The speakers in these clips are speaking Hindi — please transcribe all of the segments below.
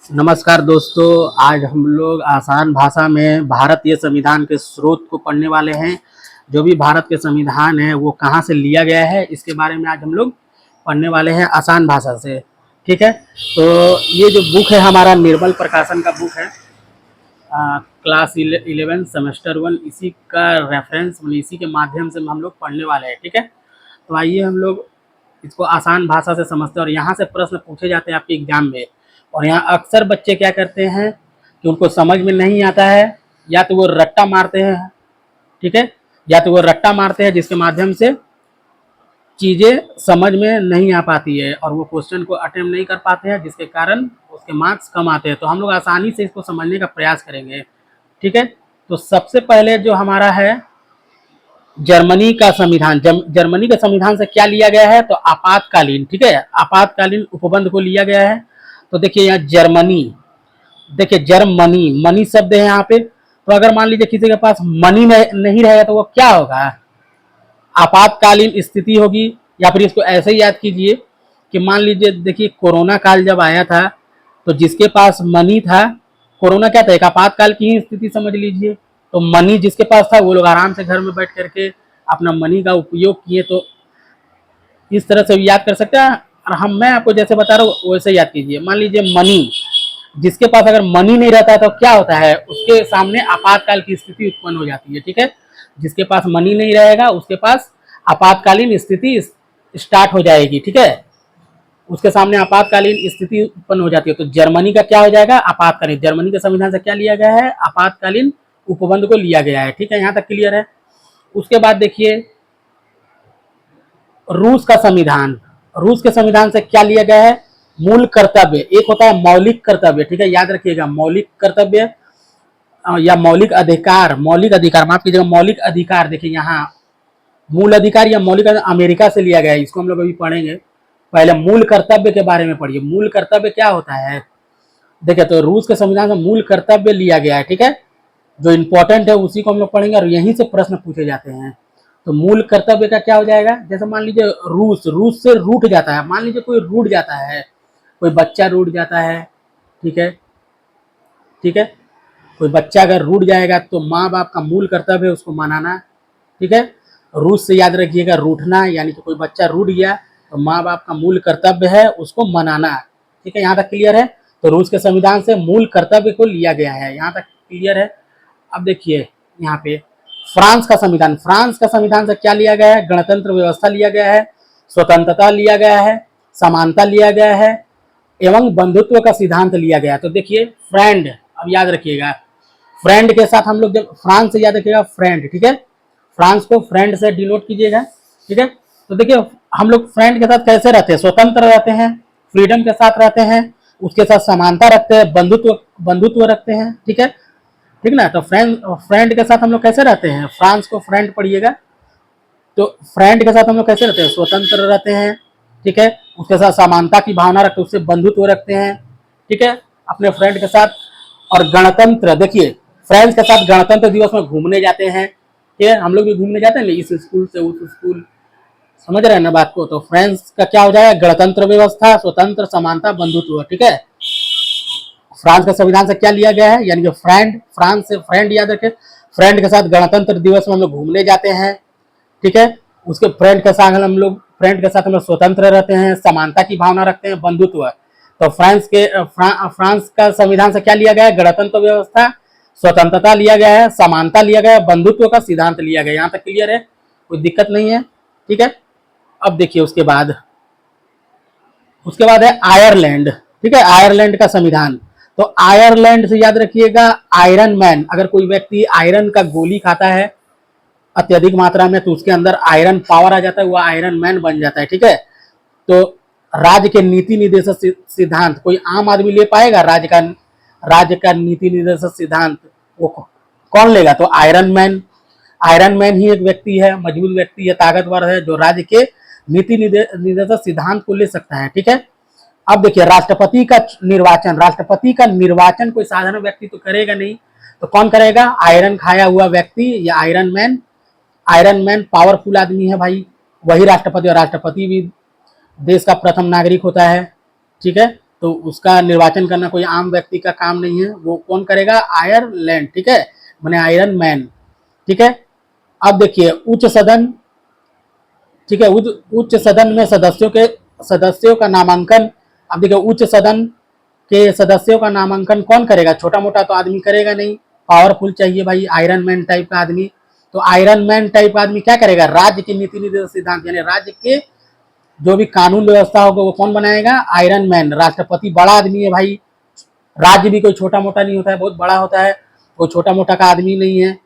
नमस्कार दोस्तों, आज हम लोग आसान भाषा में भारतीय संविधान के स्रोत को पढ़ने वाले हैं। जो भी भारत के संविधान है वो कहाँ से लिया गया है इसके बारे में आज हम लोग पढ़ने वाले हैं आसान भाषा से। ठीक है, तो ये जो बुक है हमारा निर्मल प्रकाशन का बुक है, क्लास 11 सेमेस्टर 1, इसी का रेफरेंस इसी के माध्यम से हम लोग पढ़ने वाले हैं। ठीक है, तो आइए हम लोग इसको आसान भाषा से समझते हैं और यहाँ से प्रश्न पूछे जाते हैं आपके एग्जाम में। और यहाँ अक्सर बच्चे क्या करते हैं कि उनको समझ में नहीं आता है, या तो वो रट्टा मारते हैं। ठीक है, या तो वो रट्टा मारते हैं जिसके माध्यम से चीज़ें समझ में नहीं आ पाती है और वो क्वेश्चन को अटेम्प्ट नहीं कर पाते हैं, जिसके कारण उसके मार्क्स कम आते हैं। तो हम लोग आसानी से इसको समझने का प्रयास करेंगे। ठीक है, तो सबसे पहले जो हमारा है जर्मनी का संविधान। जर्मनी के संविधान से क्या लिया गया है, तो आपातकालीन, ठीक है, आपातकालीन उपबंध को लिया गया है। तो देखिए यहाँ जर्मनी, देखिए जर्मनी, मनी शब्द है यहाँ पे। तो अगर मान लीजिए किसी के पास मनी नहीं रहेगा तो वो क्या होगा, आपातकालीन स्थिति होगी। या फिर इसको ऐसे ही याद कीजिए कि मान लीजिए देखिए कोरोना काल जब आया था तो जिसके पास मनी था, कोरोना क्या था, एक आपातकाल की ही स्थिति समझ लीजिए। तो मनी जिसके पास था वो लोग आराम से घर में बैठ करके अपना मनी का उपयोग किए। तो इस तरह से याद कर सकते हैं। और मैं आपको जैसे बता रहा हूँ वैसे याद कीजिए। मान लीजिए मनी, जिसके पास अगर मनी नहीं रहता है तो क्या होता है, उसके सामने आपातकाल की स्थिति उत्पन्न हो जाती है। ठीक है, जिसके पास मनी नहीं रहेगा उसके पास आपातकालीन स्थिति स्टार्ट हो जाएगी। ठीक है, उसके सामने आपातकालीन स्थिति उत्पन्न हो जाती है। तो जर्मनी का क्या हो जाएगा, आपातकालीन। जर्मनी के संविधान से क्या लिया गया है, आपातकालीन उपबंध को लिया गया है। ठीक है, यहाँ तक क्लियर है। उसके बाद देखिए रूस का संविधान। रूस के संविधान से क्या लिया गया है, मूल कर्तव्य। एक होता है मौलिक कर्तव्य, ठीक है, याद रखिएगा, मौलिक कर्तव्य या मौलिक अधिकार, मौलिक अधिकार माफ कीजिएगा, मौलिक अधिकार। देखिए यहाँ मूल अधिकार या मौलिक अधिकार अमेरिका से लिया गया है, इसको हम लोग अभी पढ़ेंगे। पहले मूल कर्तव्य के बारे में पढ़िए। मूल कर्तव्य क्या होता है, देखिए तो रूस के संविधान से मूल कर्तव्य लिया गया है। ठीक है, जो इंपॉर्टेंट है उसी को हम लोग पढ़ेंगे और यहीं से प्रश्न पूछे जाते हैं। तो मूल कर्तव्य का क्या हो जाएगा, जैसे मान लीजिए रूस से रूठ जाता है। मान लीजिए कोई रूठ जाता है, कोई बच्चा रूठ जाता है। ठीक है, ठीक है, कोई बच्चा अगर रूठ जाएगा तो माँ बाप का मूल कर्तव्य है उसको मनाना। ठीक है, रूस से याद रखिएगा रूठना, यानी कि कोई बच्चा रूठ गया तो माँ बाप का मूल कर्तव्य है उसको मनाना। ठीक है, यहाँ तक क्लियर है। तो रूस के संविधान से मूल कर्तव्य को लिया गया है, यहाँ तक क्लियर है। अब देखिए यहाँ पे फ्रांस का संविधान। फ्रांस का संविधान से क्या लिया गया है, गणतंत्र व्यवस्था लिया गया है, स्वतंत्रता लिया गया है, समानता लिया गया है एवं बंधुत्व का सिद्धांत लिया गया है। तो देखिए फ्रेंड, अब याद रखिएगा, फ्रेंड के साथ हम लोग जब फ्रांस से याद रखिएगा फ्रेंड, ठीक है, फ्रांस को फ्रेंड से डिनोट कीजिएगा। ठीक है, तो देखिए हम लोग फ्रेंड के साथ कैसे रहते हैं, स्वतंत्र रहते हैं, फ्रीडम के साथ रहते हैं, उसके साथ समानता रखते हैं, बंधुत्व बंधुत्व रखते हैं। ठीक है, ठीक ना। तो फ्रेंड के साथ हम लोग कैसे रहते हैं, फ्रांस को फ्रेंड पढ़िएगा। तो फ्रेंड के साथ हम लोग कैसे रहते हैं, स्वतंत्र रहते हैं। ठीक है, उसके साथ समानता की भावना रखते हैं, उससे बंधुत्व रखते हैं। ठीक है, अपने फ्रेंड के साथ। और गणतंत्र, देखिए फ्रेंड्स के साथ गणतंत्र दिवस में घूमने जाते हैं। ठीक है, हम लोग भी घूमने जाते हैं इस स्कूल से उस स्कूल, समझ रहे हैं ना बात को। तो फ्रेंड्स का क्या हो जाएगा, गणतंत्र व्यवस्था, स्वतंत्र, समानता, बंधुत्व। ठीक है, फ्रांस के संविधान से क्या लिया गया है, यानी कि फ्रेंड, फ्रांस से फ्रेंड याद रखें। फ्रेंड के साथ गणतंत्र दिवस में हम लोग घूमने जाते हैं। ठीक है, उसके फ्रेंड के साथ हम लोग स्वतंत्र रहते हैं, समानता की भावना रखते हैं, बंधुत्व। तो फ्रांस का संविधान से क्या लिया गया है, गणतंत्र व्यवस्था, स्वतंत्रता लिया गया है, समानता लिया गया है, बंधुत्व का सिद्धांत लिया गया है। यहाँ तक क्लियर है, कोई दिक्कत नहीं है। ठीक है, अब देखिए उसके बाद है आयरलैंड। ठीक है, आयरलैंड का संविधान। तो आयरलैंड से याद रखिएगा आयरन मैन, अगर कोई व्यक्ति आयरन का गोली खाता है अत्यधिक मात्रा में तो उसके अंदर आयरन पावर आ जाता है, वो आयरन मैन बन जाता है। ठीक है, तो राज्य के नीति निर्देशक सिद्धांत कोई आम आदमी ले पाएगा, राज्य का नीति निर्देशक सिद्धांत वो कौन लेगा, तो आयरन मैन ही एक व्यक्ति है, मजबूत व्यक्ति है, ताकतवर है, जो राज्य के नीति निर्देशक सिद्धांत को ले सकता है। ठीक है, अब देखिए राष्ट्रपति का निर्वाचन कोई साधारण व्यक्ति तो करेगा नहीं, तो कौन करेगा, आयरन खाया हुआ व्यक्ति या आयरन मैन पावरफुल आदमी है भाई, वही राष्ट्रपति। और राष्ट्रपति भी देश का प्रथम नागरिक होता है। ठीक है, तो उसका निर्वाचन करना कोई आम व्यक्ति का काम नहीं है, वो कौन करेगा, आयरलैंड, ठीक है, माने आयरन मैन, ठीक है। अब देखिए उच्च सदन, ठीक है, उच्च सदन में सदस्यों का नामांकन, अब देखिए उच्च सदन के सदस्यों का नामांकन कौन करेगा, छोटा मोटा तो आदमी करेगा नहीं, पावरफुल चाहिए भाई, आयरन मैन टाइप का आदमी। तो आयरन मैन टाइप का आदमी क्या करेगा, राज्य की नीति निर्देश सिद्धांत यानी राज्य के जो भी कानून व्यवस्था होगा वो कौन बनाएगा, आयरन मैन। राष्ट्रपति बड़ा आदमी है भाई, राज्य भी कोई छोटा मोटा नहीं होता है, बहुत बड़ा होता है, कोई छोटा मोटा का आदमी नहीं है,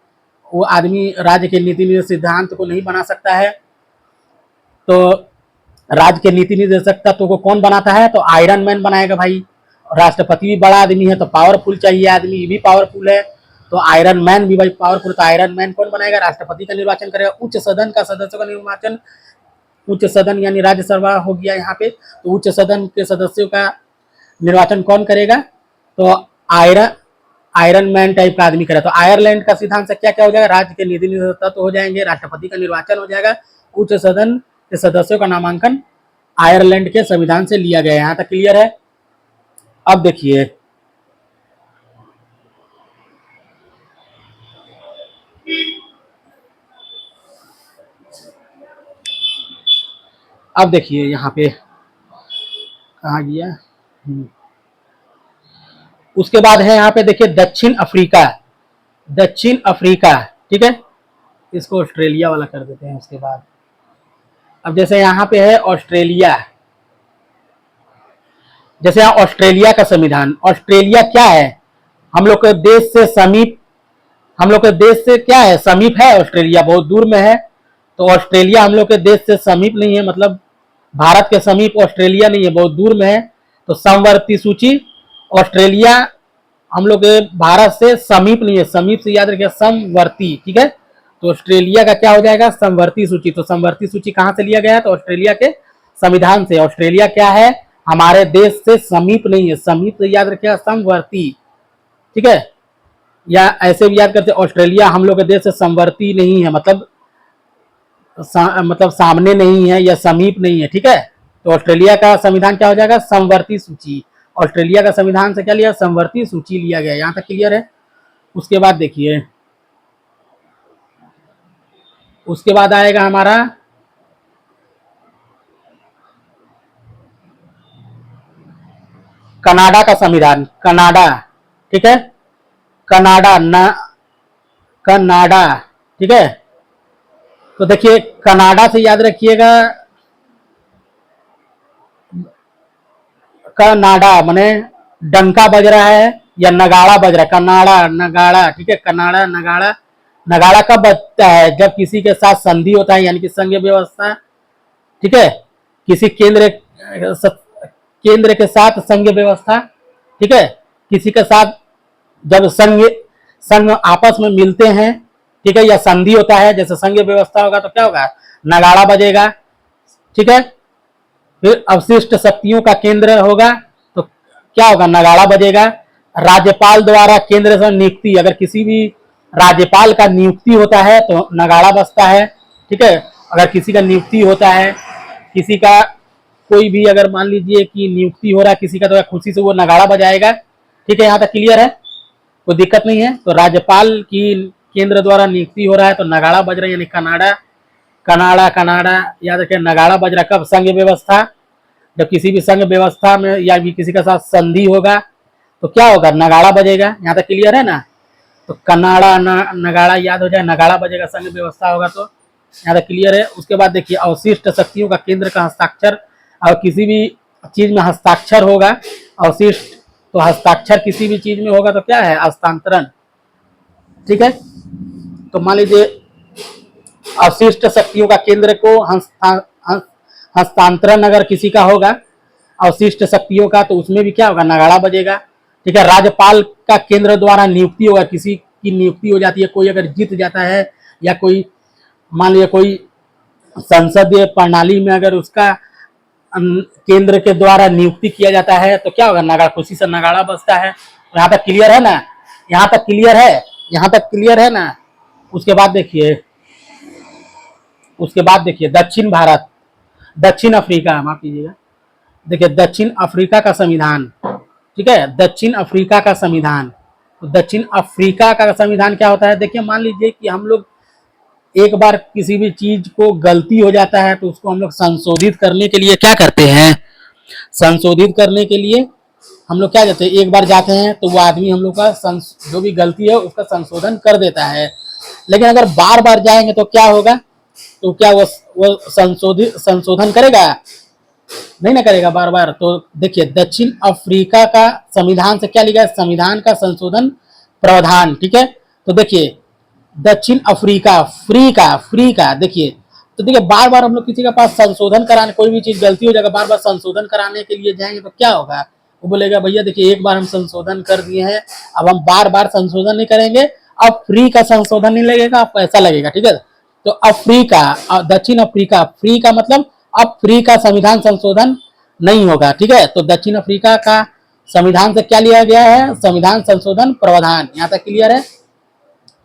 वो आदमी राज्य के नीति निर्देश सिद्धांत को नहीं बना सकता है। तो राज्य के नीति निर्देशक तत्व को कौन बनाता है, तो आयरन मैन बनाएगा भाई। राष्ट्रपति भी बड़ा आदमी है तो पावरफुल चाहिए आदमी, भी पावरफुल है तो आयरन मैन भी भाई पावरफुल, तो आयरन मैन कौन बनाएगा, राष्ट्रपति का निर्वाचन करेगा। उच्च सदन का सदस्यों का निर्वाचन, उच्च सदन यानी राज्यसभा हो गया यहाँ पे, तो उच्च सदन के सदस्यों का निर्वाचन कौन करेगा, तो आयरन मैन टाइप का आदमी करेगा। तो आयरलैंड का सिद्धांत से क्या क्या हो जाएगा, राज्य के नीति निर्देशक तत्व हो जाएंगे, राष्ट्रपति का निर्वाचन हो जाएगा, उच्च सदन के सदस्यों का नामांकन आयरलैंड के संविधान से लिया गया है। यहाँ तक क्लियर है। अब देखिए यहाँ पे कहा गया, उसके बाद है यहाँ पे देखिए दक्षिण अफ्रीका, दक्षिण अफ्रीका, ठीक है, इसको ऑस्ट्रेलिया वाला कर देते हैं। उसके बाद अब जैसे यहाँ पे है ऑस्ट्रेलिया, जैसे यहाँ ऑस्ट्रेलिया का संविधान, ऑस्ट्रेलिया क्या है, हम लोग के देश से समीप, हम लोग के देश से क्या है, समीप है, ऑस्ट्रेलिया बहुत दूर में है। तो ऑस्ट्रेलिया हम लोग के देश से समीप नहीं है, मतलब भारत के समीप ऑस्ट्रेलिया नहीं है, बहुत दूर में है। तो समवर्ती सूची, ऑस्ट्रेलिया हम लोग के भारत से समीप नहीं है, समीप से याद रखिए समवर्ती, ठीक है। तो ऑस्ट्रेलिया का क्या हो जाएगा, समवर्ती सूची। तो समवर्ती सूची कहाँ से लिया गया है, तो ऑस्ट्रेलिया के संविधान से। ऑस्ट्रेलिया क्या है, हमारे देश से समीप नहीं है, समीप से याद रखिएगा समवर्ती, ठीक है, या ऐसे भी याद करते ऑस्ट्रेलिया हम लोग के देश से समवर्ती नहीं है, मतलब मतलब सामने नहीं है या समीप नहीं है, ठीक है। तो ऑस्ट्रेलिया का संविधान क्या हो जाएगा, समवर्ती सूची। ऑस्ट्रेलिया का संविधान से क्या लिया, समवर्ती सूची लिया गया। यहाँ तक क्लियर है। उसके बाद देखिए, उसके बाद आएगा हमारा कनाडा का संविधान, कनाडा, ठीक है, कनाडा न कनाडा, ठीक है। तो देखिए कनाडा से याद रखिएगा, कनाडा माने डंका बज रहा है या नगाड़ा बज रहा है, कनाडा नगाड़ा, ठीक है, कनाडा नगाड़ा। नगाड़ा कब बजता है, जब किसी के साथ संधि होता है यानी कि संघ व्यवस्था, ठीक है, किसी केंद्र के साथ संघ व्यवस्था, ठीक है, किसी के साथ जब संघ संघ आपस में मिलते हैं, ठीक है, या संधि होता है, जैसे संघ व्यवस्था होगा तो क्या होगा, नगाड़ा बजेगा, ठीक है। फिर अवशिष्ट शक्तियों का केंद्र होगा तो क्या होगा, नगाड़ा बजेगा। राज्यपाल द्वारा केंद्र से नियुक्ति, अगर किसी भी राज्यपाल का नियुक्ति होता है तो नगाड़ा बजता है, ठीक है। अगर किसी का नियुक्ति होता है, किसी का कोई भी अगर मान लीजिए कि नियुक्ति हो रहा है किसी का, तो खुशी से वो नगाड़ा बजाएगा, ठीक है। यहाँ तक क्लियर है, कोई दिक्कत नहीं है। तो राज्यपाल की केंद्र द्वारा नियुक्ति हो रहा है तो नगाड़ा बज रहा है, यानी कनाडा कनाडा कनाडा याद रखिए, नगाड़ा बज रहा। कब, संघ व्यवस्था, जब किसी भी संघ व्यवस्था में या भी किसी के साथ संधि होगा तो क्या होगा, नगाड़ा बजेगा। यहाँ तक क्लियर है ना। तो कनाडा नगाड़ा याद हो जाए, नगाड़ा बजेगा, संघ व्यवस्था होगा तो। यहाँ तक क्लियर है। उसके बाद देखिए अवशिष्ट शक्तियों का केंद्र का हस्ताक्षर, और किसी भी चीज में हस्ताक्षर होगा अवशिष्ट, तो हस्ताक्षर किसी भी चीज में होगा तो क्या है, हस्तांतरण, ठीक है। तो मान लीजिए अवशिष्ट शक्तियों का केंद्र को हस्तांतरण अगर किसी का होगा अवशिष्ट शक्तियों का, तो उसमें भी क्या होगा, नगाड़ा बजेगा, ठीक है। राज्यपाल का केंद्र द्वारा नियुक्ति होगा, किसी की नियुक्ति हो जाती है, कोई अगर जीत जाता है या कोई मान लीजिए कोई संसदीय प्रणाली में अगर उसका केंद्र के द्वारा नियुक्ति किया जाता है तो क्या होगा, नगाड़ा, खुशी से नगाड़ा बजता है। तो यहाँ तक क्लियर है ना, यहाँ तक क्लियर है, यहाँ तक क्लियर है ना। उसके बाद देखिए, उसके बाद देखिए दक्षिण भारत, दक्षिण अफ्रीका, माफ कीजिएगा, देखिए दक्षिण अफ्रीका का संविधान, ठीक है, दक्षिण अफ्रीका का संविधान। तो दक्षिण अफ्रीका का संविधान क्या होता है, देखिए मान लीजिए कि हम लोग एक बार किसी भी चीज को गलती हो जाता है तो उसको हम लोग संशोधित करने के लिए क्या करते हैं, संशोधित करने के लिए हम लोग क्या कहते हैं, एक बार जाते हैं तो वो आदमी हम लोग का जो भी गलती है उसका संशोधन कर देता है। लेकिन अगर बार बार जाएंगे तो क्या होगा, तो क्या वो संशोधन करेगा, नहीं ना करेगा बार बार। तो देखिए दक्षिण अफ्रीका का संविधान से क्या लिखा है, संविधान का संशोधन प्रावधान, ठीक है। तो देखिए दक्षिण अफ्रीका, फ्री का देखिए, तो देखिए बार बार हम लोग किसी के पास संशोधन कराने, कोई भी चीज गलती हो जाएगा बार बार संशोधन कराने के लिए जाएंगे तो क्या होगा, वो बोलेगा भैया देखिए एक बार हम संशोधन कर दिए हैं, अब हम बार बार संशोधन नहीं करेंगे, अब फ्री का संशोधन नहीं लगेगा, अब पैसा लगेगा, ठीक है। तो अफ्रीका, दक्षिण अफ्रीका, फ्री का मतलब अब फ्री का संविधान संशोधन नहीं होगा, ठीक है। तो दक्षिण अफ्रीका का संविधान से क्या लिया गया है, संविधान संशोधन प्रावधान, यहाँ तक क्लियर है।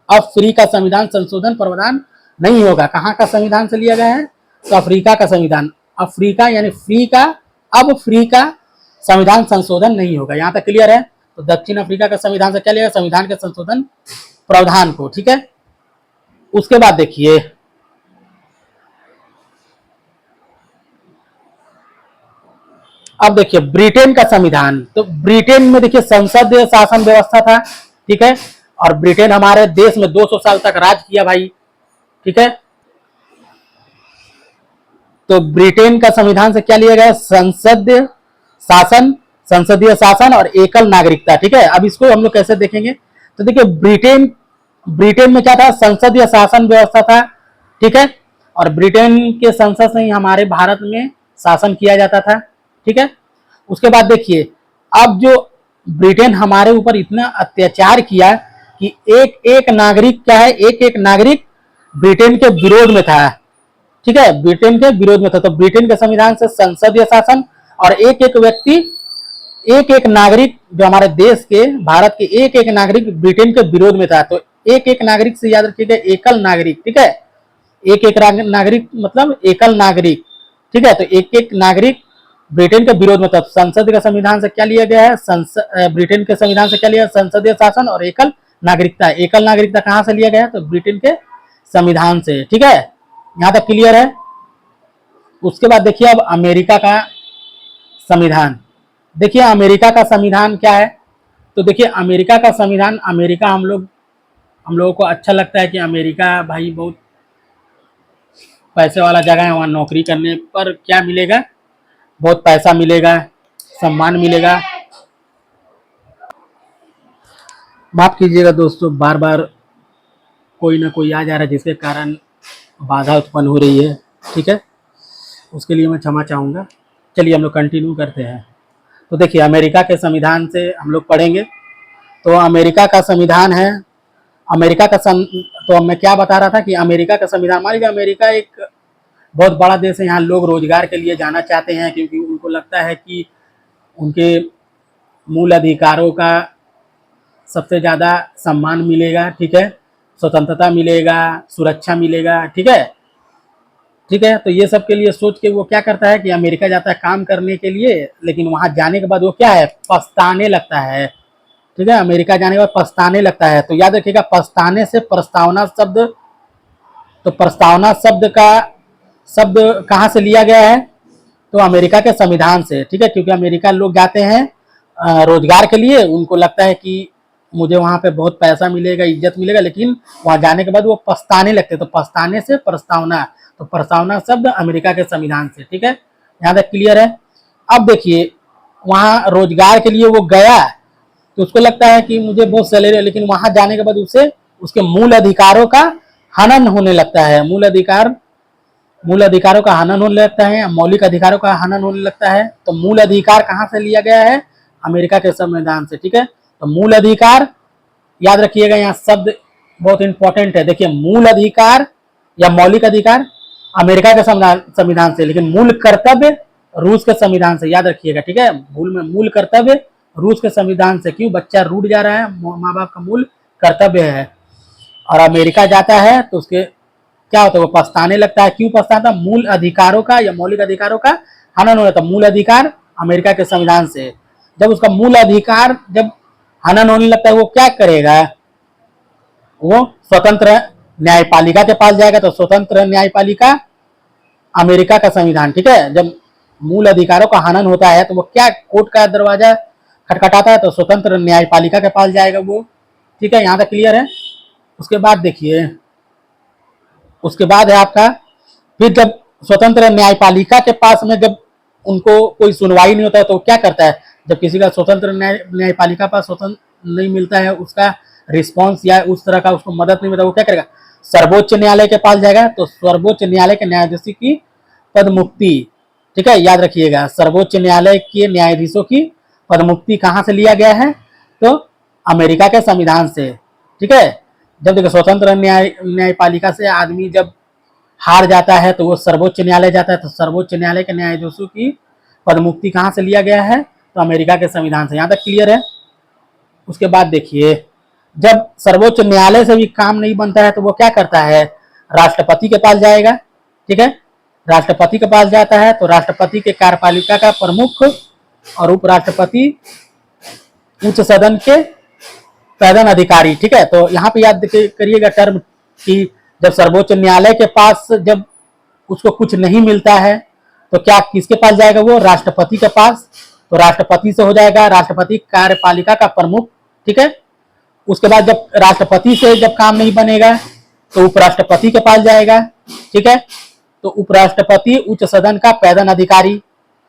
अब फ्री का संविधान संशोधन प्रावधान नहीं होगा, कहाँ का संविधान से लिया गया है, तो अफ्रीका का संविधान, अफ्रीका यानी फ्री का, अब फ्री का संविधान संशोधन नहीं होगा, यहाँ तक क्लियर है। तो दक्षिण अफ्रीका का संविधान से क्या लिया, संविधान के संशोधन प्रावधान को, ठीक है। उसके बाद देखिए अब देखिए ब्रिटेन का संविधान, तो ब्रिटेन में देखिए संसदीय शासन व्यवस्था था, ठीक है, और ब्रिटेन हमारे देश में 200 साल तक राज किया भाई, ठीक है। तो ब्रिटेन का संविधान से क्या लिया गया, संसदीय शासन, संसदीय शासन और एकल नागरिकता, ठीक है। अब इसको हम लोग कैसे देखेंगे, तो देखिए ब्रिटेन में क्या था, संसदीय शासन व्यवस्था था, ठीक है, और ब्रिटेन के संसद से ही हमारे भारत में शासन किया जाता था, ठीक है। उसके बाद देखिए अब जो ब्रिटेन हमारे ऊपर इतना अत्याचार किया कि एक एक नागरिक क्या है, एक एक नागरिक ब्रिटेन के विरोध में था, ठीक है, ब्रिटेन के विरोध में था। तो ब्रिटेन के संविधान से संसदीय शासन और एक एक व्यक्ति, एक एक नागरिक जो हमारे देश के, भारत के एक एक नागरिक ब्रिटेन के विरोध में था। तो एक एक नागरिक से याद रखिएगा एकल नागरिक, ठीक है, एक एक नागरिक मतलब एकल नागरिक, ठीक है। तो एक एक नागरिक ब्रिटेन के विरोध में था। संसद का संविधान से क्या लिया गया है, ब्रिटेन के संविधान से क्या लिया, संसदीय शासन और एकल नागरिकता। एकल नागरिकता कहां से लिया गया है, तो ब्रिटेन के संविधान से, ठीक है, यहां तक क्लियर है। उसके बाद देखिए अब अमेरिका का संविधान, देखिए अमेरिका का संविधान क्या है, तो देखिए अमेरिका का संविधान, अमेरिका हम लोगों को अच्छा लगता है कि अमेरिका भाई बहुत पैसे वाला जगह है, वहाँ नौकरी करने पर क्या मिलेगा, बहुत पैसा मिलेगा, सम्मान मिलेगा। माफ कीजिएगा दोस्तों, बार बार कोई ना कोई आ जा रहा है जिसके कारण बाधा उत्पन्न हो रही है, ठीक है, उसके लिए मैं क्षमा चाहूँगा। चलिए हम लोग कंटिन्यू करते हैं। तो देखिए अमेरिका के संविधान से हम लोग पढ़ेंगे। तो अमेरिका का संविधान है, अमेरिका का तो मैं क्या बता रहा था कि अमेरिका का संविधान, मान लीजिए अमेरिका एक बहुत बड़ा देश है, यहाँ लोग रोजगार के लिए जाना चाहते हैं क्योंकि उनको लगता है कि उनके मूल अधिकारों का सबसे ज़्यादा सम्मान मिलेगा, ठीक है, स्वतंत्रता मिलेगा, सुरक्षा मिलेगा, ठीक है, ठीक है। तो ये सब के लिए सोच के वो क्या करता है कि अमेरिका जाता है काम करने के लिए, लेकिन वहाँ जाने के बाद वो क्या है, पछताने लगता है, ठीक है, अमेरिका जाने के बाद पछताने लगता है। तो याद रखिएगा पछताने से प्रस्तावना शब्द, तो प्रस्तावना शब्द का शब्द कहाँ से लिया गया है, तो अमेरिका के संविधान से, ठीक है, क्योंकि अमेरिका लोग जाते हैं रोजगार के लिए, उनको लगता है कि मुझे वहाँ पे बहुत पैसा मिलेगा, इज्जत मिलेगा, लेकिन वहाँ जाने के बाद वो पछताने लगते हैं। तो पछताने से प्रस्तावना, तो प्रस्तावना शब्द अमेरिका के संविधान से, ठीक है, यहाँ तक क्लियर है। अब देखिए वहाँ रोजगार के लिए वो गया तो उसको लगता है कि मुझे बहुत सैलरी है, लेकिन वहाँ जाने के बाद उसे उसके मूल अधिकारों का हनन होने लगता है, मूल अधिकारों का हनन होने लगता है, मौलिक अधिकारों का हनन होने लगता है। तो मूल अधिकार कहाँ से लिया गया है, अमेरिका के संविधान से, ठीक है। तो मूल अधिकार याद रखिएगा, यहाँ शब्द बहुत इंपॉर्टेंट है। देखिए मूल अधिकार या मौलिक अधिकार अमेरिका के संविधान से, लेकिन मूल कर्तव्य रूस के संविधान से, याद रखिएगा, ठीक है। मूल कर्तव्य रूस के संविधान से। क्यों, बच्चा रूठ जा रहा है, माँ बाप का मूल कर्तव्य है। और अमेरिका जाता है तो उसके क्या होता है, वो पछताने लगता है। क्यों पछताता, मूल अधिकारों का या मौलिक अधिकारों का हनन हो जाता है। मूल अधिकार अमेरिका के संविधान से। जब उसका मूल अधिकार जब हनन होने लगता है, वो क्या करेगा? वो स्वतंत्र न्यायपालिका के पास जाएगा। तो स्वतंत्र न्यायपालिका, अमेरिका का संविधान, ठीक है। जब मूल अधिकारों का हनन होता है तो वो क्या कोर्ट का दरवाजा खटखटाता है? तो स्वतंत्र न्यायपालिका के पास जाएगा वो, ठीक है। यहाँ तक क्लियर है। उसके बाद देखिए, उसके बाद है आपका, फिर जब स्वतंत्र न्यायपालिका के पास में जब उनको कोई सुनवाई नहीं होता है तो क्या करता है? जब किसी का स्वतंत्र न्यायपालिका पास स्वतंत्र नहीं मिलता है, उसका रिस्पॉन्स या उस तरह का उसको मदद नहीं मिलता, वो क्या करेगा? सर्वोच्च न्यायालय के पास जाएगा। तो सर्वोच्च न्यायालय के न्यायाधीशों की पद मुक्ति, ठीक है, याद रखिएगा, सर्वोच्च न्यायालय के न्यायाधीशों की पद मुक्ति कहाँ से लिया गया है? तो अमेरिका के संविधान से, ठीक है। जब देखो स्वतंत्र न्यायपालिका से आदमी जब हार जाता है तो वो सर्वोच्च न्यायालय जाता है। तो सर्वोच्च न्यायालय के न्यायाधीशों की पदमुक्ति कहाँ से लिया गया है? तो अमेरिका के संविधान से। यहाँ तक क्लियर है। उसके बाद देखिए, जब सर्वोच्च न्यायालय से भी काम नहीं बनता है तो वो क्या करता है? राष्ट्रपति के पास जाएगा, ठीक है। राष्ट्रपति के पास जाता है तो राष्ट्रपति के कार्यपालिका का प्रमुख और उपराष्ट्रपति उच्च सदन के प्रधान अधिकारी, ठीक है। तो यहाँ पे याद करिएगा टर्म कि जब सर्वोच्च न्यायालय के पास जब उसको कुछ नहीं मिलता है तो क्या किसके पास जाएगा? वो राष्ट्रपति के पास। तो राष्ट्रपति से हो जाएगा राष्ट्रपति कार्यपालिका का प्रमुख, ठीक है। उसके बाद जब राष्ट्रपति से जब काम नहीं बनेगा तो उपराष्ट्रपति के पास जाएगा, ठीक है। तो उपराष्ट्रपति उच्च सदन का प्रधान अधिकारी।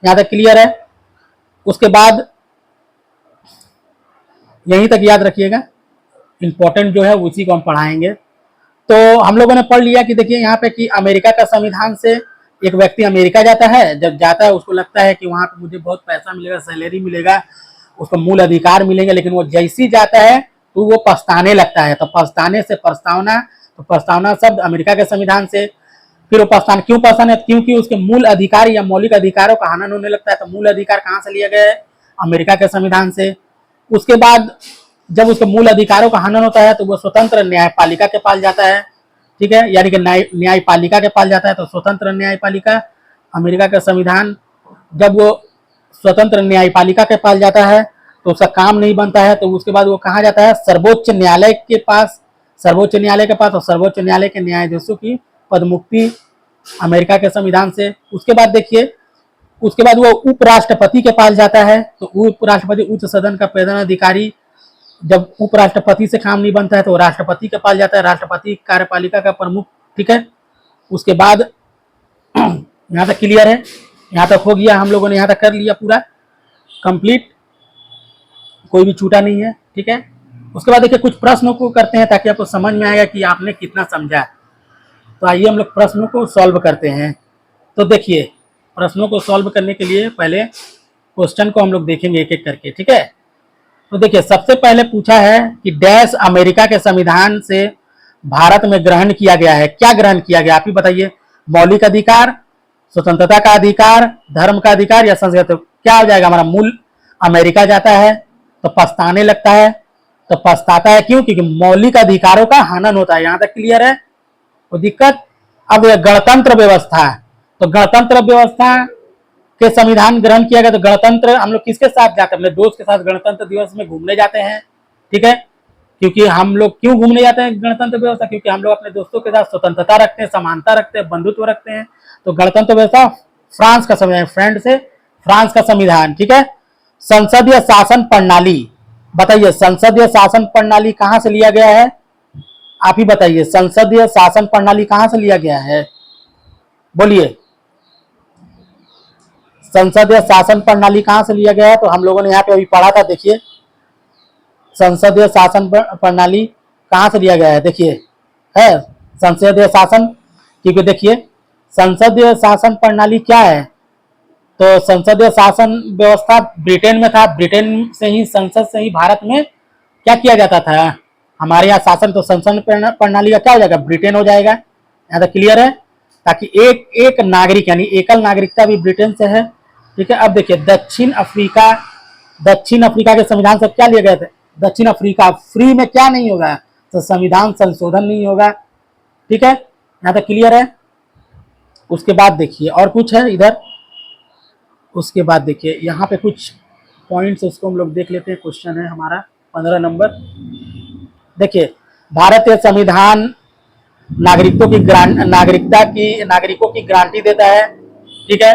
यहाँ तक क्लियर है। उसके बाद यहीं तक याद रखिएगा, इंपॉर्टेंट जो है उसी को हम पढ़ाएंगे। तो हम लोगों ने पढ़ लिया कि देखिए यहाँ पे कि अमेरिका का संविधान से एक व्यक्ति अमेरिका जाता है। जब जाता है उसको लगता है कि वहां पे मुझे बहुत पैसा मिलेगा, सैलरी मिलेगा, उसको मूल अधिकार मिलेंगे, लेकिन वो जैसी जाता है तो वो पछताने लगता है। तो पछताने से प्रस्तावना, तो प्रस्तावना शब्द अमेरिका के संविधान से। फिर वो पछताने क्यों पछताने? क्योंकि उसके मूल अधिकार या मौलिक अधिकारों का हनन होने लगता है। तो मूल अधिकार कहाँ से लिया गया है? अमेरिका के संविधान से। उसके बाद जब उसके मूल अधिकारों का हनन होता है तो वो स्वतंत्र न्यायपालिका के पास जाता है, ठीक है, यानी कि न्यायपालिका के पास जाता है। तो स्वतंत्र न्यायपालिका, अमेरिका का संविधान, जब वो स्वतंत्र न्यायपालिका के पास जाता है तो उसका काम नहीं बनता है तो उसके बाद वो कहाँ जाता है? सर्वोच्च न्यायालय के पास। सर्वोच्च न्यायालय के पास और सर्वोच्च न्यायालय के न्यायाधीशों की पदमुक्ति अमेरिका के संविधान से। उसके बाद देखिए, उसके बाद वो उपराष्ट्रपति के पास जाता है। तो उपराष्ट्रपति उच्च सदन का प्रधान अधिकारी। जब उपराष्ट्रपति से काम नहीं बनता है तो राष्ट्रपति के पास जाता है, राष्ट्रपति कार्यपालिका का प्रमुख, ठीक है। उसके बाद यहाँ तक क्लियर है। यहाँ तक हो गया, हम लोगों ने यहाँ तक कर लिया पूरा कंप्लीट, कोई भी छूटा नहीं है, ठीक है। उसके बाद देखिए कुछ प्रश्नों को करते हैं ताकि आपको समझ में आएगा कि आपने कितना समझा। तो आइए हम लोग प्रश्नों को सॉल्व करते हैं। तो देखिए, प्रश्नों को सॉल्व करने के लिए पहले क्वेश्चन को हम लोग देखेंगे एक एक करके, ठीक है। तो देखिए, सबसे पहले पूछा है कि डैश अमेरिका के संविधान से भारत में ग्रहण किया गया है। क्या ग्रहण किया गया, आप ही बताइए। मौलिक अधिकार, स्वतंत्रता का अधिकार, धर्म का अधिकार या संस्कृत? तो क्या हो जाएगा हमारा? मूल अमेरिका जाता है तो पछताने लगता है। तो पछताता है क्यों? क्योंकि मौलिक अधिकारों का हनन होता है। यहां तक क्लियर है। तो दिक्कत, अब गणतंत्र व्यवस्था, तो गणतंत्र व्यवस्था के संविधान ग्रहण किया गया। तो गणतंत्र हम लोग किसके साथ जाते हैं? अपने दोस्त के साथ गणतंत्र दिवस में घूमने जाते हैं, ठीक है। क्योंकि हम लोग क्यों घूमने जाते हैं गणतंत्र व्यवस्था? क्योंकि हम लोग अपने दोस्तों के साथ स्वतंत्रता रखते हैं, समानता रखते हैं, बंधुत्व रखते हैं। तो गणतंत्र व्यवस्था फ्रांस का संविधान, फ्रेंड से फ्रांस का संविधान, ठीक है। संसदीय शासन प्रणाली, बताइए संसदीय शासन प्रणाली कहां से लिया गया है? आप ही बताइए, संसदीय शासन प्रणाली कहां से लिया गया है? बोलिए, संसदीय शासन प्रणाली कहां से लिया गया है? तो हम लोगों ने यहाँ पे अभी पढ़ा था, देखिए संसदीय शासन प्रणाली कहां से लिया गया है। देखिए है संसदीय शासन, क्योंकि देखिए संसदीय शासन प्रणाली क्या है? तो संसदीय शासन व्यवस्था ब्रिटेन में था। ब्रिटेन से ही, संसद से ही भारत में क्या किया जाता था? हमारे यहाँ शासन। तो संसद प्रणाली का क्या हो जाएगा? ब्रिटेन हो जाएगा। यहाँ तक क्लियर है। ताकि एक एक नागरिक, यानी एकल नागरिकता भी ब्रिटेन से है, ठीक है। अब देखिए दक्षिण अफ्रीका, दक्षिण अफ्रीका के संविधान से क्या लिया गया था? दक्षिण अफ्रीका फ्री में क्या नहीं होगा? तो संविधान संशोधन नहीं होगा, ठीक है। यहाँ तक क्लियर है। उसके बाद देखिए और कुछ है इधर। उसके बाद देखिए यहाँ पे कुछ पॉइंट्स, उसको हम लोग देख लेते हैं। क्वेश्चन है हमारा 15 नंबर। देखिए, भारतीय संविधान नागरिकों की गारंटी देता है। ठीक है,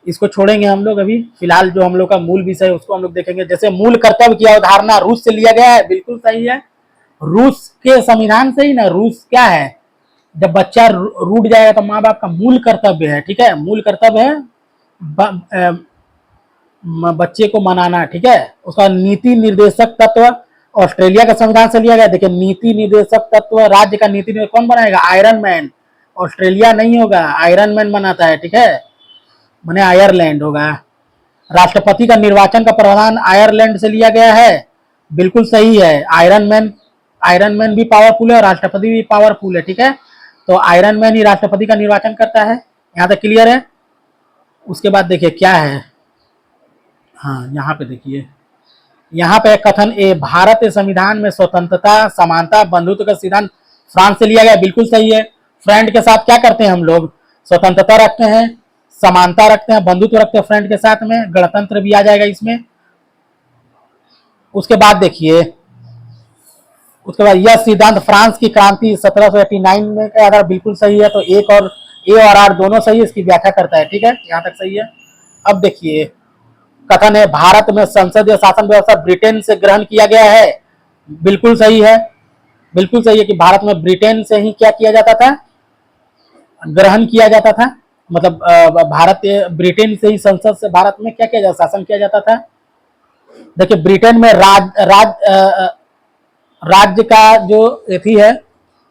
इसको छोड़ेंगे हम लोग अभी। फिलहाल जो हम लोग का मूल विषय है उसको हम लोग देखेंगे। जैसे मूल कर्तव्य की अवधारणा रूस से लिया गया है, बिल्कुल सही है। रूस के संविधान से ही ना। रूस क्या है, जब बच्चा रूठ जाएगा तो माँ बाप का मूल कर्तव्य है, ठीक है, मूल कर्तव्य है बच्चे को मनाना। ठीक है, उसका नीति निर्देशक तत्व ऑस्ट्रेलिया का संविधान से लिया गया। देखिए, नीति निर्देशक तत्व राज्य का नीति निर्देशक कौन बनाएगा, आयरन मैन। ऑस्ट्रेलिया नहीं होगा, आयरन मैन बनाता है। ठीक है, मैंने आयरलैंड होगा। राष्ट्रपति का निर्वाचन का प्रावधान आयरलैंड से लिया गया है, बिल्कुल सही है। आयरन मैन भी पावरफुल है और राष्ट्रपति भी पावरफुल है। ठीक है, तो आयरन मैन ही राष्ट्रपति का निर्वाचन करता है। यहाँ तक क्लियर है। उसके बाद देखिए क्या है, हाँ यहाँ पे देखिए, यहाँ पे कथन ए, भारत के संविधान में स्वतंत्रता, समानता, बंधुत्व का सिद्धांत फ्रांस से लिया गया, बिल्कुल सही है। फ्रेंड के साथ क्या करते हैं हम लोग, स्वतंत्रता रखते हैं, समानता रखते हैं, बंधुत्व रखते हैं फ्रेंड के साथ में, गणतंत्र भी आ जाएगा इसमें। उसके बाद देखिए, उसके बाद यह सिद्धांत फ्रांस की क्रांति 1789 में के आधार बिल्कुल सही है। तो ए और आर दोनों सही है, इसकी व्याख्या करता है। ठीक है, यहाँ तक सही है। अब देखिए, कथन है भारत में संसदीय शासन व्यवस्था ब्रिटेन से ग्रहण किया गया है, बिल्कुल सही है। बिल्कुल सही है कि भारत में ब्रिटेन से ही क्या किया जाता था, ग्रहण किया जाता था। मतलब भारतीय ब्रिटेन से ही संसद से भारत में क्या किया जाता, शासन किया जाता था। देखिए, ब्रिटेन में राज्य का जो एथी है,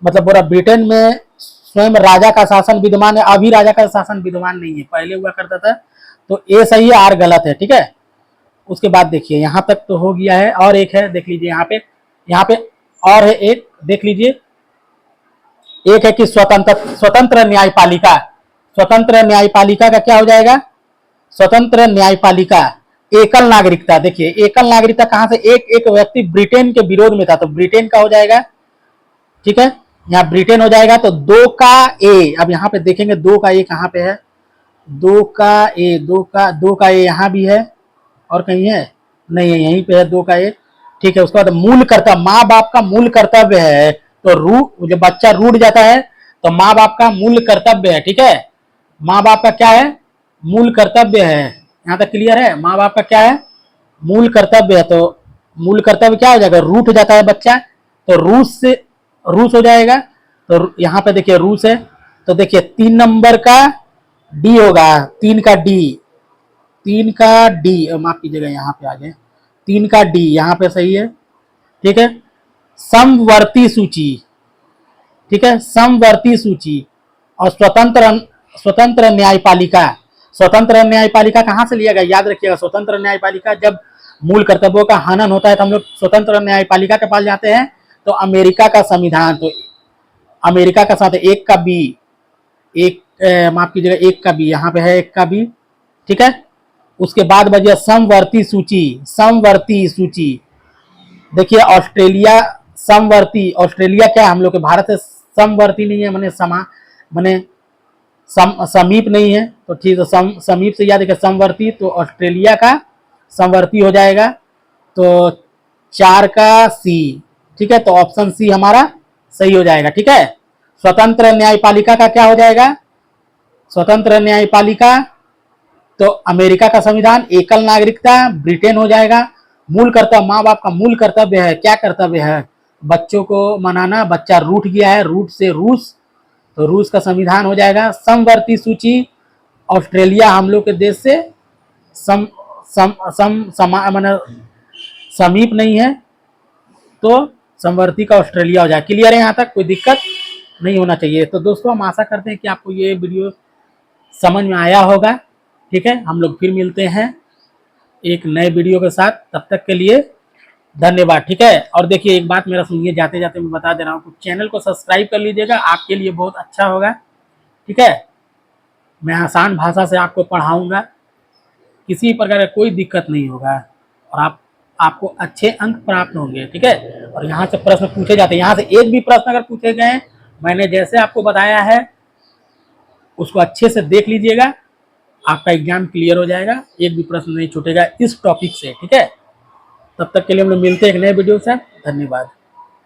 मतलब पूरा ब्रिटेन में स्वयं राजा का शासन विद्यमान है। अभी राजा का शासन विद्यमान नहीं है, पहले हुआ करता था। तो ए सही है, आर गलत है। ठीक है, उसके बाद देखिए, यहां तक तो हो गया है। और एक है, देख लीजिए यहाँ पे और है एक, देख लीजिए। एक है कि स्वतंत्र न्यायपालिका। स्वतंत्र न्यायपालिका का क्या हो जाएगा, स्वतंत्र न्यायपालिका। एकल नागरिकता, देखिए एकल नागरिकता कहां से, एक व्यक्ति ब्रिटेन के विरोध में था तो ब्रिटेन का हो जाएगा। ठीक है, यहाँ ब्रिटेन हो जाएगा। तो 2 का ए, अब यहाँ पे देखेंगे 2 का ए कहां पे है, 2 का ए, 2 का ए यहाँ भी है और कहीं है नहीं है, यहीं पे है 2 का ए। ठीक है, उसके बाद मूल कर्तव्य, माँ बाप का मूल कर्तव्य है। तो जब बच्चा रूठ जाता है तो माँ बाप का मूल कर्तव्य है। ठीक है, माँ बाप का क्या है, मूल कर्तव्य है। यहाँ तक क्लियर है, माँ बाप का क्या है, मूल कर्तव्य है। तो मूल कर्तव्य क्या हो जाएगा, रूठ जाता है बच्चा तो रूस हो जाएगा। तो यहाँ पे देखिए रूस है। तो देखिए 3 नंबर का डी होगा, 3 का डी, माफ कीजिएगा यहाँ पे आ गए, 3 का डी यहाँ पे सही है। ठीक है, समवर्ती सूची। ठीक है, समवर्ती सूची और स्वतंत्र न्यायपालिका। स्वतंत्र न्यायपालिका कहां से लिया गया, याद रखिएगा। स्वतंत्र न्यायपालिका, जब मूल कर्तव्यों का हनन होता है तो हम लोग स्वतंत्र न्यायपालिका के पास जाते हैं। तो अमेरिका का संविधान, तो अमेरिका का साथ एक का बी, माफ कीजिएगा, एक का बी यहाँ पे है, एक का बी। ठीक है, उसके बाद बजिए समवर्ती सूची। समवर्ती सूची देखिए, ऑस्ट्रेलिया क्या है, हम लोग के भारत से समवर्ती नहीं है, मैंने समीप नहीं है। तो ठीक है, समीप से याद है समवर्ती, तो ऑस्ट्रेलिया का समवर्ती हो जाएगा। तो 4 का सी। ठीक है, तो ऑप्शन सी हमारा सही हो जाएगा। ठीक है, स्वतंत्र न्यायपालिका का क्या हो जाएगा, स्वतंत्र न्यायपालिका तो अमेरिका का संविधान। एकल नागरिकता ब्रिटेन हो जाएगा। मूल कर्तव्य, माँ बाप का मूल कर्तव्य है, क्या कर्तव्य है, बच्चों को मनाना। बच्चा रूठ गया है, रूट से रूस, तो रूस का संविधान हो जाएगा। समवर्ती सूची, ऑस्ट्रेलिया हम लोग के देश से समीप नहीं है, तो समवर्ती का ऑस्ट्रेलिया हो जाएगा। क्लियर है, यहाँ तक कोई दिक्कत नहीं होना चाहिए। तो दोस्तों, हम आशा करते हैं कि आपको ये वीडियो समझ में आया होगा। ठीक है, हम लोग फिर मिलते हैं एक नए वीडियो के साथ, तब तक के लिए धन्यवाद। ठीक है, और देखिए एक बात मेरा सुनिए, जाते जाते मैं बता दे रहा हूँ, चैनल को सब्सक्राइब कर लीजिएगा, आपके लिए बहुत अच्छा होगा। ठीक है, मैं आसान भाषा से आपको पढ़ाऊंगा, किसी प्रकार का कोई दिक्कत नहीं होगा और आपको अच्छे अंक प्राप्त होंगे। ठीक है, और यहाँ से प्रश्न पूछे जाते हैं, यहाँ से एक भी प्रश्न अगर पूछे गए, मैंने जैसे आपको बताया है उसको अच्छे से देख लीजिएगा, आपका एग्जाम क्लियर हो जाएगा, एक भी प्रश्न नहीं छूटेगा इस टॉपिक से, ठीक है। तब तक के लिए हम लोग मिलते हैं एक नए वीडियो से। धन्यवाद।